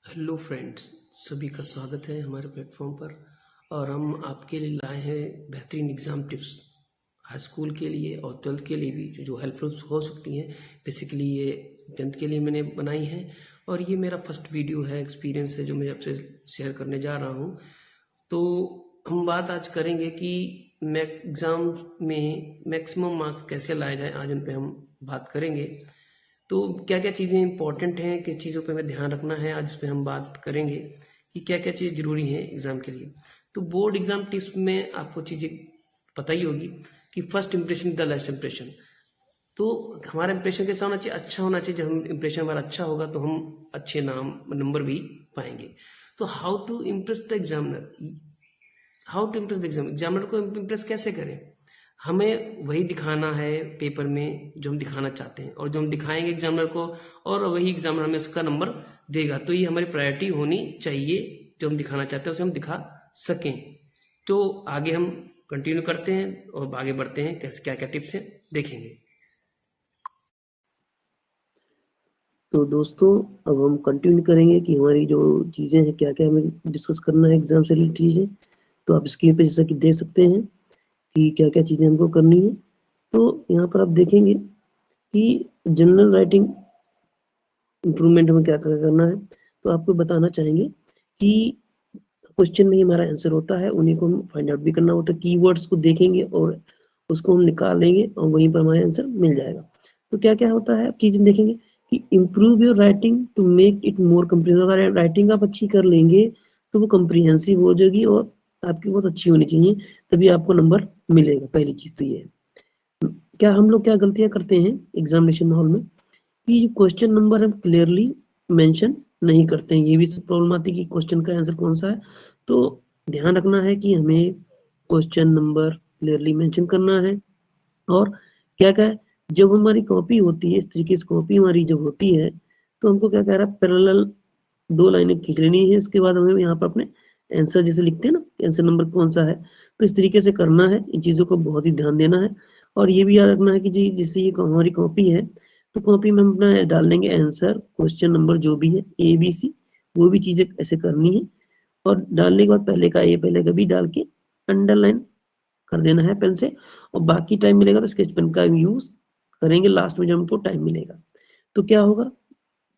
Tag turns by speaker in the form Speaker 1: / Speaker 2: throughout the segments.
Speaker 1: Hello friends, सभी का स्वागत है हमारे प्लेटफॉर्म पर। और हम आपके लिए लाए हैं बेहतरीन एग्ज़ाम टिप्स हाई स्कूल के लिए और 12th के लिए भी, जो हेल्पफुल हो सकती हैं। बेसिकली ये 10th के लिए मैंने बनाई है और ये मेरा फर्स्ट वीडियो है, एक्सपीरियंस है जो मैं आपसे शेयर करने जा रहा हूँ। तो हम बात आज करेंगे कि एग्ज़ाम में मैक्सिमम मार्क्स कैसे लाए जाएँ, आज उन पे हम बात करेंगे। तो क्या क्या चीज़ें इंपॉर्टेंट हैं, किस चीज़ों पे हमें ध्यान रखना है, आज इस पे हम बात करेंगे कि क्या क्या चीज़ ज़रूरी हैं एग्ज़ाम के लिए। तो बोर्ड एग्ज़ाम टिप्स में आपको चीज़ें पता ही होगी कि first impression the last impression. तो हमारा इंप्रेशन कैसा होना चाहिए? अच्छा होना चाहिए। जब हम इंप्रेशन हमारा अच्छा होगा तो हम अच्छे नंबर भी पाएंगे। तो how to impress the examiner को इम्प्रेस कैसे करें? हमें वही दिखाना है पेपर में जो हम दिखाना चाहते हैं, और जो हम दिखाएंगे एग्जामिनर को और वही एग्जामिनर हमें उसका नंबर देगा। तो ये हमारी प्रायोरिटी होनी चाहिए, जो हम दिखाना चाहते हैं उसे हम दिखा सकें। तो आगे हम कंटिन्यू करते हैं और आगे बढ़ते हैं, कैसे क्या क्या टिप्स हैं देखेंगे।
Speaker 2: तो दोस्तों, अब हम कंटिन्यू करेंगे कि हमारी जो चीज़ें हैं, क्या क्या हमें डिस्कस करना है एग्जाम से रिलेटेड चीज़ें। तो आप स्क्रीन पे जैसा कि देख सकते हैं कि क्या क्या चीज़ें हमको करनी है। तो यहाँ पर आप देखेंगे कि जनरल राइटिंग इम्प्रूवमेंट में क्या क्या करना है। तो आपको बताना चाहेंगे कि क्वेश्चन में ही हमारा आंसर होता है, उन्हीं को हम फाइंड आउट भी करना होता है। कीवर्ड्स को देखेंगे और उसको हम निकालेंगे और वहीं पर हमारा आंसर मिल जाएगा। तो क्या क्या होता है, आप चीज़ें देखेंगे कि improve your writing to make it more comprehensive. अगर राइटिंग आप अच्छी कर लेंगे तो वो कम्प्रिहेंसिव हो जाएगी और आपकी बहुत अच्छी होनी चाहिए, तभी आपको नंबर मिलेगा। पहली चीज़ तो ये है। क्या हम लोग क्या गलतियां करते हैं एग्जामिनेशन हॉल में कि क्वेश्चन नंबर हम क्लियरली मेंशन नहीं करते हैं। ये भी प्रॉब्लम आती है कि क्वेश्चन का आंसर कौन सा है। तो ध्यान रखना है कि हमें क्वेश्चन नंबर क्लियरली मेंशन करना है। और क्या क्या है, जब हमारी कॉपी होती है, इस तरीके से कॉपी हमारी जब होती है तो हमको क्या कह रहा है, पैरेलल 2 लाइनें खींच लेनी है। इसके बाद हमें यहाँ पर अपने आंसर जैसे लिखते हैं ना, आंसर नंबर कौन सा है, तो इस तरीके से करना है। इन चीज़ों को बहुत ही ध्यान देना है। और ये भी याद रखना है कि जी जैसे ये हमारी कॉपी है, तो कॉपी में हम अपना डाल देंगे आंसर, क्वेश्चन नंबर जो भी है ABC, वो भी चीज़ें ऐसे करनी है। और डालने के बाद पहले का A पहले का B डाल के अंडरलाइन कर देना है पेन से। और बाकी टाइम मिलेगा तो स्केच पेन का यूज करेंगे लास्ट में जब हमको टाइम मिलेगा। तो क्या होगा,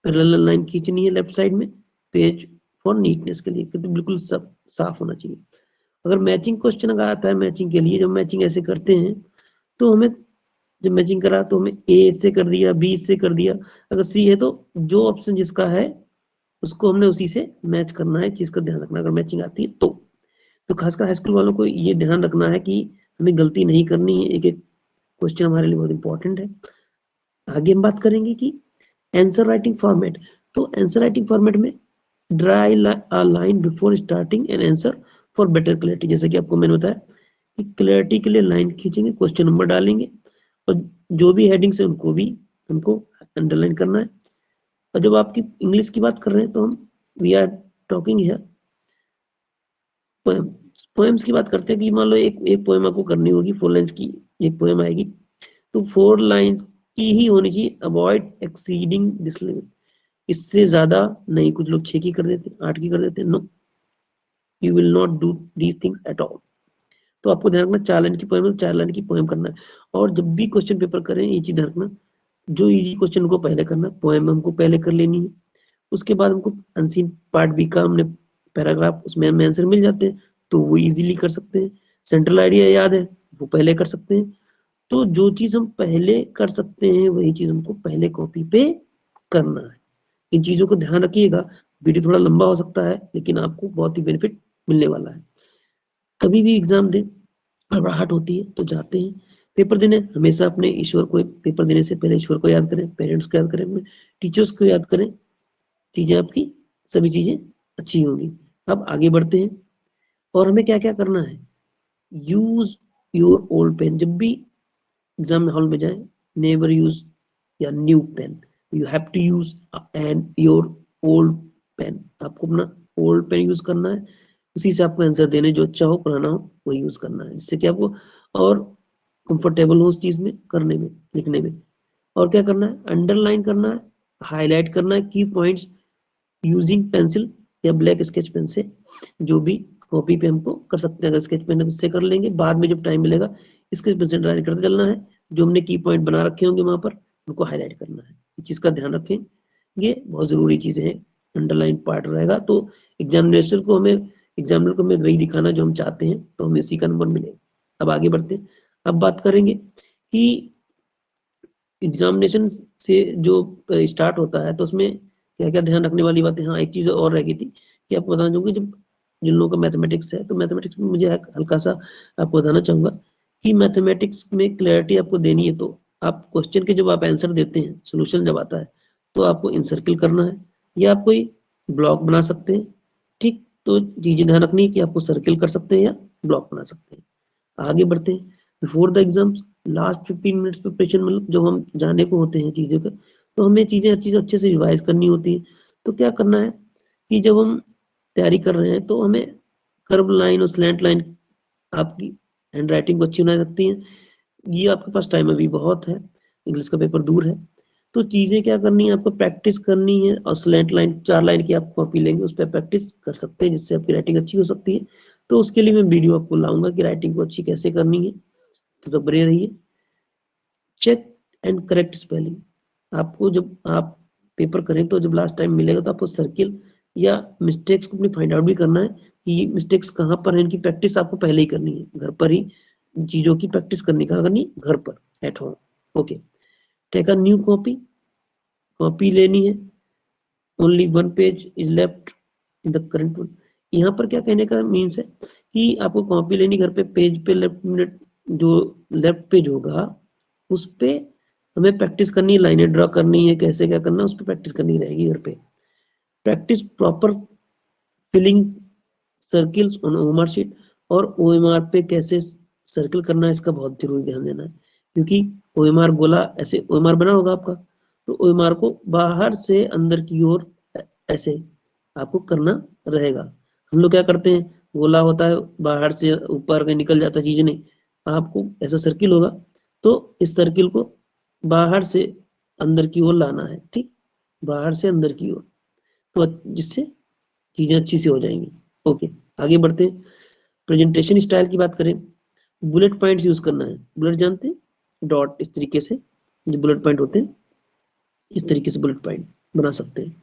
Speaker 2: पैरेलल लाइन खींचनी है लेफ्ट साइड में, पेज फॉर नीटनेस के लिए, क्योंकि बिल्कुल सब साफ होना चाहिए। अगर मैचिंग क्वेश्चन अगर आता है, मैचिंग के लिए जब मैचिंग ऐसे करते हैं तो हमें, जब मैचिंग करा तो हमें ए से कर दिया, बी से कर दिया, अगर सी है तो जो ऑप्शन जिसका है उसको हमने उसी से मैच करना है। चीज का ध्यान रखना अगर मैचिंग आती है तो खासकर हाई स्कूल वालों को ये ध्यान रखना है कि हमें गलती नहीं करनी है। एक एक क्वेश्चन हमारे लिए बहुत इंपॉर्टेंट है। आगे हम बात करेंगे कि आंसर राइटिंग फॉर्मेट। तो आंसर राइटिंग फॉर्मेट में dry a line before starting an answer for better clarity. जैसे कि आपको मैंने बताया कि क्लैरिटी के लिए लाइन खींचेंगे, क्वेश्चन नंबर डालेंगे और जो भी हेडिंग्स है उनको भी हमको अंडरलाइन करना है। और जब आपकी इंग्लिश की बात कर रहे हैं तो हम we are talking here poems. Poems की बात करते हैं कि मान लो एक एक पोएम आपको करनी होगी, 4 लाइन्स की एक पोएम आएगी, तो 4 लाइन्स की ही होनी चाहिए। Avoid exceeding this limit. इससे ज्यादा नहीं। कुछ लोग 6 की कर देते हैं, 8 की कर देते हैं। No, you will not do these things at all. तो आपको ध्यान रखना, 4 लाइन की पोएम है तो 4 लाइन की पोएम करना है। और जब भी क्वेश्चन पेपर करें ये चीज रखना, जो इजी क्वेश्चन को पहले करना, पोएम हमको पहले कर लेनी है। उसके बाद हमको अनसीन पार्ट बी का हमने पैराग्राफ, उसमें हमें आंसर मिल जाते हैं तो वो इजीली कर सकते हैं। सेंट्रल आइडिया याद है, वो पहले कर सकते हैं। तो जो चीज हम पहले कर सकते हैं वही चीज हमको पहले कॉपी पे करना है। इन चीजों को ध्यान रखिएगा। वीडियो थोड़ा लंबा हो सकता है लेकिन आपको बहुत ही बेनिफिट मिलने वाला है। कभी भी एग्जाम दें, घबराहट होती है तो जाते हैं पेपर देने, हमेशा अपने ईश्वर को, पेपर देने से पहले ईश्वर को याद करें, पेरेंट्स को याद करें, अपने टीचर्स को याद करें। चीजें आपकी सभी चीजें अच्छी होंगी। अब आगे बढ़ते हैं और हमें क्या क्या करना है। Use your old pen. जब भी एग्जाम हॉल में जाए, never use a new pen, you have to use and your old pen. आपको अपना ओल्ड पेन यूज करना है, उसी से आपको आंसर देने, जो अच्छा हो पुराना हो वही यूज करना है, जिससे कि आपको और कंफर्टेबल हो उस चीज में करने में, लिखने में। और क्या करना है, अंडरलाइन करना है, हाईलाइट करना है की पॉइंट्स यूजिंग पेंसिल या ब्लैक स्केच पेन से जो भी कॉपी पे हमको कर सकते हैं। अगर स्केच पेन उससे कर लेंगे, बाद में जब टाइम मिलेगा स्केच पेन से ड्राइंग करते चलना है। जो हमने की पॉइंट बना रखे होंगे वहां पर उनको हाईलाइट करना है। इस चीज का ध्यान रखें, ये बहुत जरूरी चीजें हैं। अंडरलाइन पार्ट रहेगा तो एग्जामिनेशन को हमें एग्जामिनर को हमें वही दिखाना जो हम चाहते हैं, तो हमें इसी का नंबर मिलेगा। अब आगे बढ़ते हैं। अब बात करेंगे कि एग्जामिनेशन से जो स्टार्ट होता है तो उसमें क्या क्या ध्यान रखने वाली बातें। हाँ, एक चीज और रह गई थी कि आपको बताना चाहूंगी, जब जिन लोगों का मैथमेटिक्स है तो मैथमेटिक्स में मुझे हल्का सा आपको बताना चाहूंगा कि मैथमेटिक्स में क्लैरिटी आपको देनी है। तो आप क्वेश्चन के जब आप आंसर देते हैं, सोल्यूशन जब आता है तो आपको इनसर्किल करना है या आप कोई ब्लॉक बना सकते हैं। ठीक, तो चीजें ध्यान रखनी है कि आपको सर्किल कर सकते हैं या ब्लॉक बना सकते हैं। आगे बढ़ते हैं। Before the exams last 15 minutes preparation, मतलब जब हम जाने को होते हैं चीज़ों का, तो हमें चीज़ें अच्छे से रिवाइज करनी होती है। तो क्या करना है कि जब हम तैयारी कर रहे हैं तो हमें कर्व लाइन और स्लैंट लाइन आपकी हैंड राइटिंग को अच्छी बना सकती है। ये आपके पास टाइम अभी बहुत है, इंग्लिश का पेपर दूर है, तो चीज़ें क्या करनी है, आपको प्रैक्टिस करनी है। और स्लैंट लाइन 4 लाइन की आप कॉपी लेंगे, उस पर प्रैक्टिस कर सकते हैं जिससे आपकी राइटिंग अच्छी हो सकती है। तो उसके लिए मैं वीडियो आपको लाऊंगा कि राइटिंग को अच्छी कैसे करनी है, तो बने रहिए। चेक एंड करेक्ट स्पेलिंग, आपको जब आप पेपर करें तो जब लास्ट टाइम मिलेगा तो आपको सर्किल या मिस्टेक्स को अपनी फाइंड आउट भी करना है कि मिस्टेक्स कहाँ पर है। इनकी प्रैक्टिस आपको पहले ही करनी है, घर पर ही चीजों की प्रैक्टिस करनी। कहाँ करनी? घर पर, at home. Okay, take a new copy, copy लेनी है। Only 1 page is left in the current one. यहाँ पर क्या कहने का मीन्स है कि आपको कॉपी लेनी, घर पे पेज पे लेफ्ट मिनट जो लेफ्ट पेज होगा उस पे हमें प्रैक्टिस करनी है, लाइनें ड्रॉ करनी है, कैसे क्या करना है उस पर प्रैक्टिस करनी रहेगी घर पे। Practice proper filling circles on OMR sheet, और ओएमआर पे कैसे सर्कल करना है इसका बहुत जरूरी ध्यान देना है, क्योंकि ओएमआर गोला ऐसे ओएमआर बना होगा आपका, तो ओएमआर को बाहर से अंदर की ओर ऐसे आपको करना रहेगा। हम लोग क्या करते हैं, गोला होता है बाहर से ऊपर के निकल जाता है चीजें, नहीं, आपको ऐसा सर्किल होगा तो इस सर्किल को बाहर से अंदर की ओर लाना है। ठीक, बाहर से अंदर की ओर, तो जिससे चीजें अच्छी से हो जाएंगी। ओके, आगे बढ़ते हैं। प्रेजेंटेशन स्टाइल की बात करें, बुलेट पॉइंट्स यूज करना है। बुलेट जानते हैं, डॉट, इस तरीके से जो बुलेट पॉइंट होते हैं इस तरीके से बुलेट पॉइंट बना सकते हैं।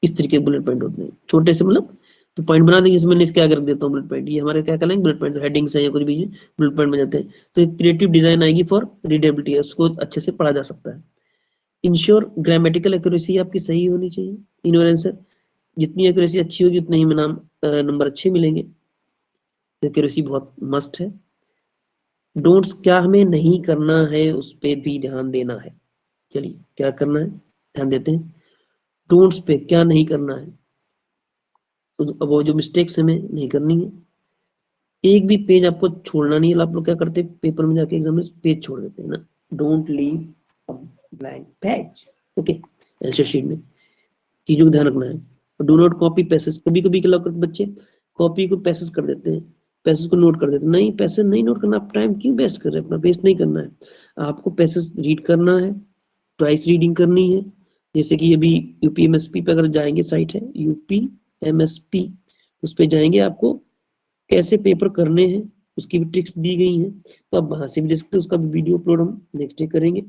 Speaker 2: इस तरीके के बुलेट पॉइंट होते हैं छोटे से, मतलब तो पॉइंट बना देंगे। इसमें इसके आगे रख देता हूँ बुलेट पॉइंट, ये हमारे क्या कहलाएंगे बुलेट पॉइंट, हेडिंग्स है या कुछ भी बुलेट पॉइंट बन जाते हैं। तो एक क्रिएटिव डिजाइन आएगी फॉर रीडेबिलिटी, उसको अच्छे से पढ़ा जा सकता है। इंश्योर ग्रामेटिकल एक्यूरेसी आपकी सही होनी चाहिए। इन और आंसर जितनी एक्यूरेसी अच्छी होगी उतने ही नंबर अच्छे मिलेंगे। एक्यूरेसी बहुत मस्ट है। डोंट्स क्या हमें नहीं करना है उस पर भी ध्यान देना है। चलिए क्या करना है ध्यान देते हैं। डोंट्स पे क्या नहीं करना है, तो वो जो मिस्टेक्स हमें नहीं करनी है। एक भी पेज आपको छोड़ना नहीं है। आप लोग क्या करते हैं पेपर में जाके एग्जाम में पेज छोड़ देते हैं ना, don't leave blank page. Okay, answer sheet में चीजों को ध्यान रखना है। डू नॉट कॉपी पैसेज, कभी कभी क्या करते बच्चे कॉपी को पैसेज कर देते हैं, पैसेज को नोट कर देते हैं। नहीं, पैसेज नहीं नोट करना, आप टाइम क्यों वेस्ट कर रहे हैं, अपना वेस्ट नहीं करना है। आपको पैसेज रीड करना है, ट्वाइस रीडिंग करनी है। जैसे कि अभी यूपीएमएसपी पे अगर जाएंगे, साइट है यूपीएमएसपी, उस पर जाएंगे, आपको कैसे पेपर करने हैं उसकी भी ट्रिक्स दी गई हैं, तो आप वहां से भी देख सकते हैं। उसका भी वीडियो अपलोड हम नेक्स्ट डे करेंगे।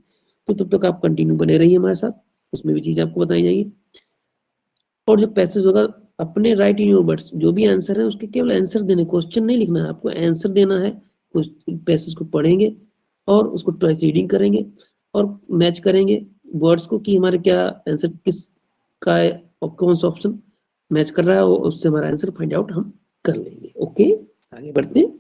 Speaker 2: तो तब तक आप कंटिन्यू बने रहिए हमारे साथ, उसमें भी चीजें आपको बताई जाएगी। और जो पैसेज होगा अपने राइट इन योर वर्ड्स, जो भी आंसर है उसके केवल आंसर देने, क्वेश्चन नहीं लिखना है आपको, आंसर देना है। पैसेज को पढ़ेंगे और उसको ट्वाइस रीडिंग करेंगे और मैच करेंगे वर्ड्स को कि हमारे क्या आंसर किस का है और कौन सा ऑप्शन मैच कर रहा है, और उससे हमारा आंसर फाइंड आउट हम कर लेंगे। ओके, आगे बढ़ते हैं।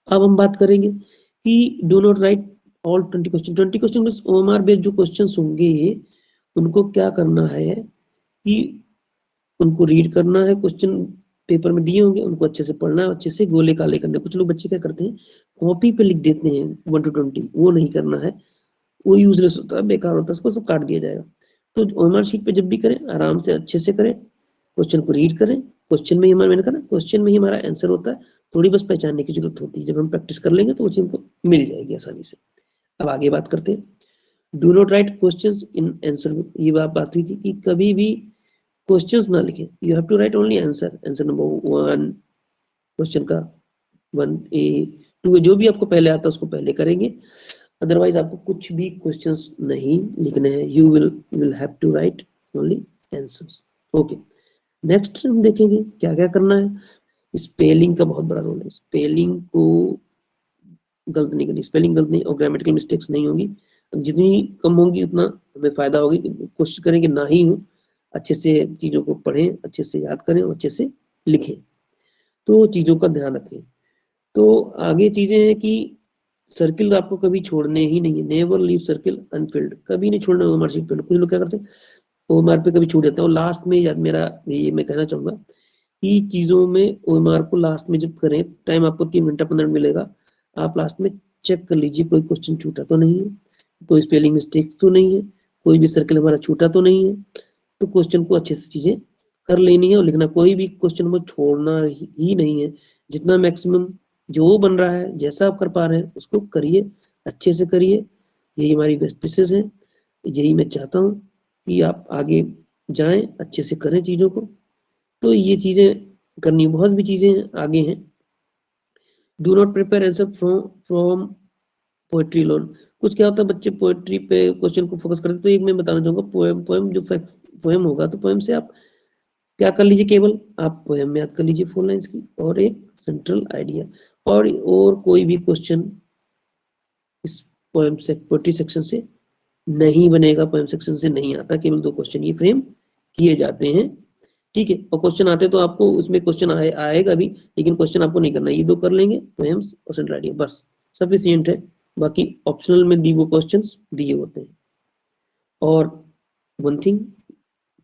Speaker 2: अब हम बात करेंगे कि do not right all 20 question. 20 question में ओएमआर बेस्ड जो क्वेश्चन होंगे उनको क्या करना है कि उनको रीड करना है। क्वेश्चन पेपर में दिए होंगे, उनको अच्छे से पढ़ना है, अच्छे से गोले काले करने। कुछ लोग बच्चे क्या करते हैं कॉपी पे लिख देते हैं 1 to 20, वो नहीं करना है, वो यूजलेस होता है, बेकार होता है, उसको सब काट दिया जाएगा। तो ओएमआर शीट पे जब भी करें आराम से अच्छे से करें, क्वेश्चन को रीड करें। क्वेश्चन में ही हमारा, मैंने कहा ना, क्वेश्चन में ही हमारा आंसर होता है। थोड़ी बस पहचानने की जरूरत होती है, जब हम प्रैक्टिस कर लेंगे तो वो चीज हमको मिल जाएगी आसानी से। अब आगे बात करते हैं। Do not right questions in answer book. ये बात हुई थी कि कभी भी क्वेश्चंस ना लिखें, you have to write only answer number 1 question का 1A 2 जो भी आपको पहले आता है उसको पहले करेंगे, अदरवाइज आपको कुछ भी क्वेश्चंस नहीं लिखने हैं, you will have to write only answers. Okay, next हम देखेंगे क्या क्या करना है। स्पेलिंग का बहुत बड़ा रोल है, स्पेलिंग को गलत नहीं करनी, स्पेलिंग गलत नहीं और ग्रामेटिकल मिस्टेक्स नहीं होंगी, जितनी कम होंगी उतना हमें फायदा होगी। कोशिश करें कि ना ही हो, अच्छे से चीजों को पढ़ें, अच्छे से याद करें और अच्छे से लिखें, तो चीजों का ध्यान रखें। तो आगे चीजें हैं कि सर्किल आपको कभी छोड़ने ही नहीं है, नेवर लीव सर्किल अनफिल्ड, कभी नहीं छोड़ना ओएमआर शीट फिल्ड। कुछ लोग क्या करते हैं ओएमआर पे कभी छूट जाता है और लास्ट में याद मेरा ये मैं कहना चाहूंगा कि चीजों में ओएमआर को लास्ट में जब करें, टाइम आपको 3 घंटा 15 मिनट मिलेगा, आप लास्ट में चेक कर लीजिए कोई क्वेश्चन छूटा तो नहीं है, कोई स्पेलिंग मिस्टेक तो नहीं है, कोई भी सर्किल हमारा छूटा तो नहीं है। तो क्वेश्चन को अच्छे से चीजें कर लेनी है और लिखना, कोई भी क्वेश्चन को छोड़ना ही नहीं है। जितना मैक्सिमम जो बन रहा है, जैसा आप कर पा रहे हैं उसको करिए, अच्छे से करिए, यही हमारी बेस्ट प्रैक्टिस है। यही मैं चाहता हूँ कि आप आगे जाएं, अच्छे से करें चीजों को। तो ये चीजें करनी, बहुत भी चीजें आगे हैं। Do not prepare answer from poetry loan. कुछ क्या होता है बच्चे पोएट्री पे क्वेश्चन को फोकस करते, तो एक मैं बताना चाहूंगा, पोएम जो पोएम होगा तो पोएम से आप क्या कर लीजिए, केवल आप पोएम में याद कर लीजिए 4 लाइंस की और एक सेंट्रल आइडिया, और कोई भी क्वेश्चन इस पोएम से पोएट्री सेक्शन से नहीं बनेगा, पोएम सेक्शन से नहीं आता, केवल 2 क्वेश्चन ये फ्रेम किए जाते हैं, ठीक है। और क्वेश्चन आते तो आपको उसमें क्वेश्चन आएगा भी, लेकिन क्वेश्चन आपको नहीं करना, ये 2 कर लेंगे पोएम्स और सेंट्रल आइडिया, बस सफिशिएंट है। बाकी ऑप्शनल में दी वो क्वेश्चंस दिए होते हैं। और वन थिंग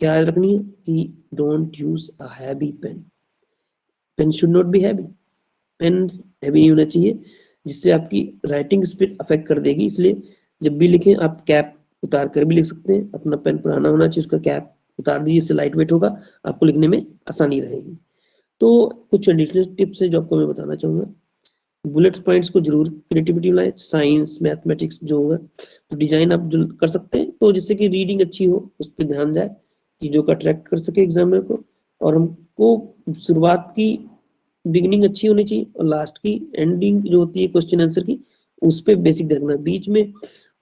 Speaker 2: क्या याद रखनी है कि don't use a heavy pen, pen should not be heavy, pen heavy नहीं होना चाहिए जिससे आपकी राइटिंग स्पीड अफेक्ट कर देगी। इसलिए जब भी लिखें आप कैप उतार कर भी लिख सकते हैं, अपना पेन पुराना होना चाहिए, उसका कैप उतार दीजिए, इससे लाइट वेट होगा, आपको लिखने में आसानी रहेगी। तो कुछ एडिशनल टिप्स है जो आपको मैं बताना चाहूंगा। बुलेट पॉइंट्स को जरूर क्रिएटिविटी लाए, साइंस मैथमेटिक्स जो होगा तो डिजाइन आप जो कर सकते हैं, तो जिससे कि रीडिंग अच्छी हो, उस पर ध्यान जाए, चीजों का अट्रैक्ट कर सके एग्जामिनर को। और हमको शुरुआत की बिगिनिंग अच्छी होनी चाहिए और लास्ट की एंडिंग जो होती है क्वेश्चन आंसर की, उस पर बेसिक देखना, बीच में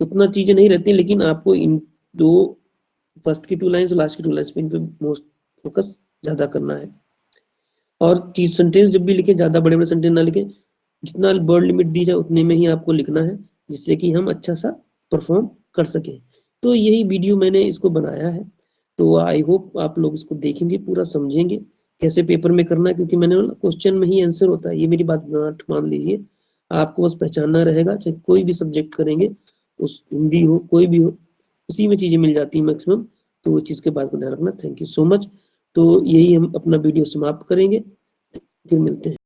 Speaker 2: उतना चीजें नहीं रहती, लेकिन आपको इन 2 फर्स्ट की 2 लाइन्स और लास्ट की 2 लाइन्स पे इन पे मोस्ट फोकस ज्यादा करना है। और चीज सेंटेंस जब भी लिखें ज्यादा बड़े बड़े सेंटेंस ना लिखें, जितना वर्ड लिमिट दी जाए उतने में ही आपको लिखना है, जिससे कि हम अच्छा सा परफॉर्म कर सकें। तो यही वीडियो मैंने इसको बनाया है, तो आई होप आप लोग इसको देखेंगे, पूरा समझेंगे कैसे पेपर में करना है, क्योंकि मैंने बोला क्वेश्चन में ही आंसर होता है, ये मेरी बात गांठ मान लीजिए। आपको बस पहचानना रहेगा, चाहे कोई भी सब्जेक्ट करेंगे, उस हिंदी हो कोई भी हो, उसी में चीजें मिल जाती है मैक्सिमम। तो वो चीज के बात का ध्यान रखना। Thank you so much. तो यही हम अपना वीडियो समाप्त करेंगे, फिर मिलते हैं।